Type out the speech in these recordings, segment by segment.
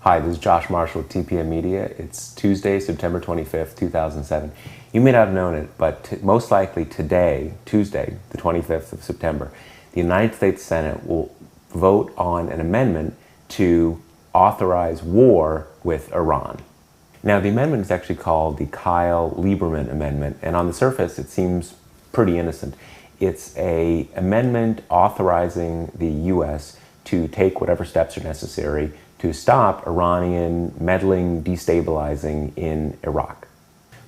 Hi, this is Josh Marshall with TPM Media. It's Tuesday, September 25th, 2007. You may not have known it, but most likely today, Tuesday, the 25th of September, the United States Senate will vote on an amendment to authorize war with Iran. Now, the amendment is actually called the Kyl-Lieberman Amendment, and on the surface, it seems pretty innocent. It's an amendment authorizing the U.S. to take whatever steps are necessary to stop Iranian meddling, destabilizing in Iraq.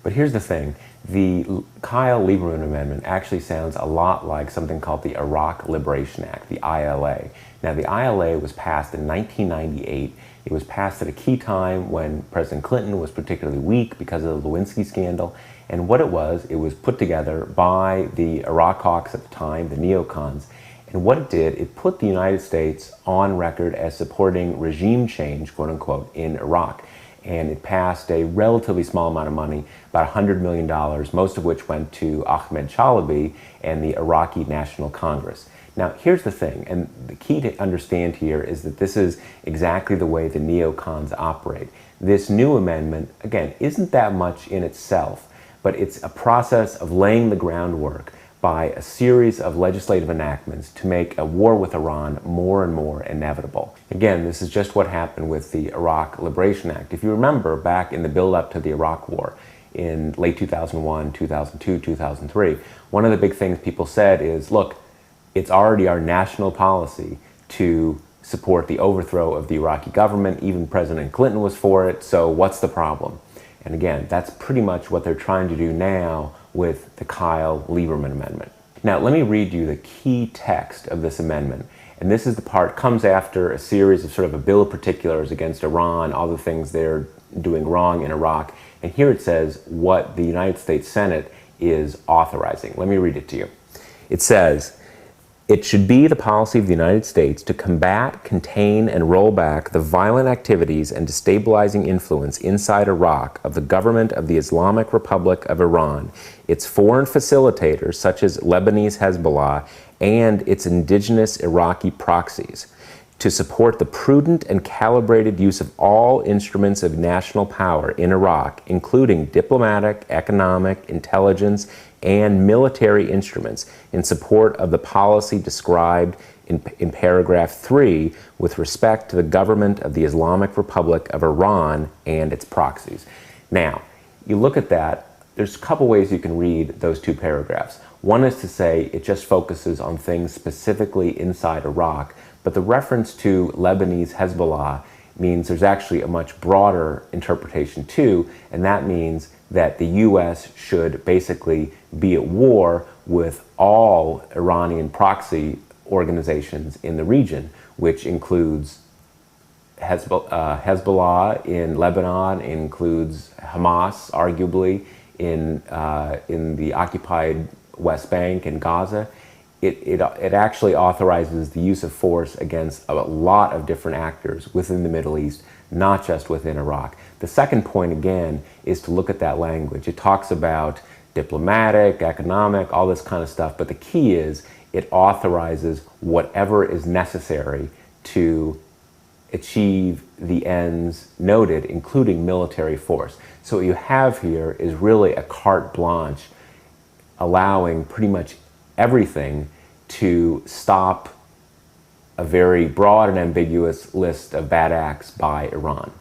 But here's the thing, the Kyl-Lieberman Amendment actually sounds a lot like something called the Iraq Liberation Act, the ILA. Now, the ILA was passed in 1998. It was passed at a key time when President Clinton was particularly weak because of the Lewinsky scandal. And what it was put together by the Iraq hawks at the time, the neocons. And what it did, it put the United States on record as supporting regime change, quote unquote, in Iraq. And it passed a relatively small amount of money, about $100 million, most of which went to Ahmed Chalabi and the Iraqi National Congress. Now, here's the thing, and the key to understand here is that this is exactly the way the neocons operate. This new amendment, again, isn't that much in itself, but it's a process of laying the groundwork by a series of legislative enactments to make a war with Iran more and more inevitable. Again, this is just what happened with the Iraq Liberation Act. If you remember, back in the build-up to the Iraq War in late 2001, 2002, 2003, one of the big things people said is, look, it's already our national policy to support the overthrow of the Iraqi government. Even President Clinton was for it, so what's the problem? And again, that's pretty much what they're trying to do now with the Kyl-Lieberman Amendment. Now, let me read you the key text of this amendment. And this is the part, comes after a series of sort of a bill of particulars against Iran, all the things they're doing wrong in Iraq. And here it says what the United States Senate is authorizing. Let me read it to you. It says, it should be the policy of the United States to combat, contain, and roll back the violent activities and destabilizing influence inside Iraq of the government of the Islamic Republic of Iran, its foreign facilitators such as Lebanese Hezbollah, and its indigenous Iraqi proxies, to support the prudent and calibrated use of all instruments of national power in Iraq, including diplomatic, economic, intelligence, and military instruments in support of the policy described in paragraph 3 with respect to the government of the Islamic Republic of Iran and its proxies. Now, you look at that, there's a couple ways you can read those two paragraphs. One is to say it just focuses on things specifically inside Iraq, but the reference to Lebanese Hezbollah means there's actually a much broader interpretation too, and that means that the U.S. should basically be at war with all Iranian proxy organizations in the region, which includes Hezbollah in Lebanon, includes Hamas, arguably, in the occupied West Bank and Gaza. It actually authorizes the use of force against a lot of different actors within the Middle East, not just within Iraq. The second point, again, is to look at that language. It talks about diplomatic, economic, all this kind of stuff, but the key is it authorizes whatever is necessary to achieve the ends noted, including military force. So what you have here is really a carte blanche, allowing pretty much everything to stop a very broad and ambiguous list of bad acts by Iran.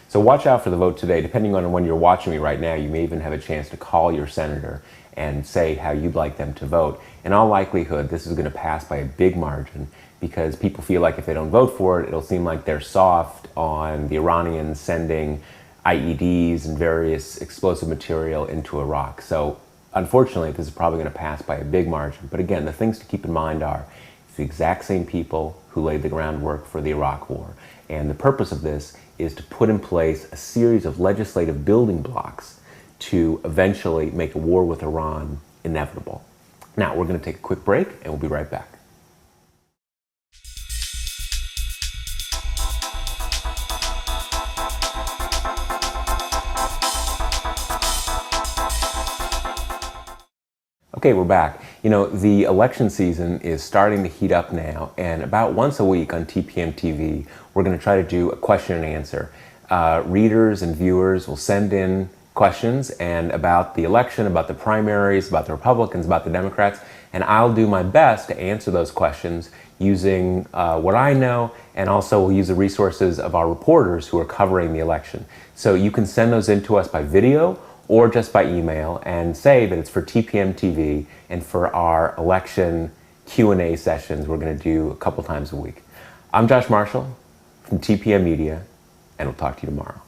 So watch out for the vote today. Depending on when you're watching me right now, you may even have a chance to call your senator and say how you'd like them to vote. In all likelihood, this is going to pass by a big margin because people feel like if they don't vote for it, it'll seem like they're soft on the Iranians sending IEDs and various explosive material into Iraq. So unfortunately, this is probably going to pass by a big margin. But again, the things to keep in mind are it's the exact same people who laid the groundwork for the Iraq War. And the purpose of this is to put in place a series of legislative building blocks to eventually make a war with Iran inevitable. Now, we're going to take a quick break, and we'll be right back. Okay, we're back. You know, the election season is starting to heat up now, and about once a week on TPMtv, we're going to try to do a question and answer. Readers and viewers will send in questions and about the election, about the primaries, about the Republicans, about the Democrats, and I'll do my best to answer those questions using what I know, and also we'll use the resources of our reporters who are covering the election. So you can send those in to us by video or just by email and say that it's for TPMtv and for our election Q&A sessions we're going to do a couple times a week. I'm Josh Marshall from TPM Media, and we'll talk to you tomorrow.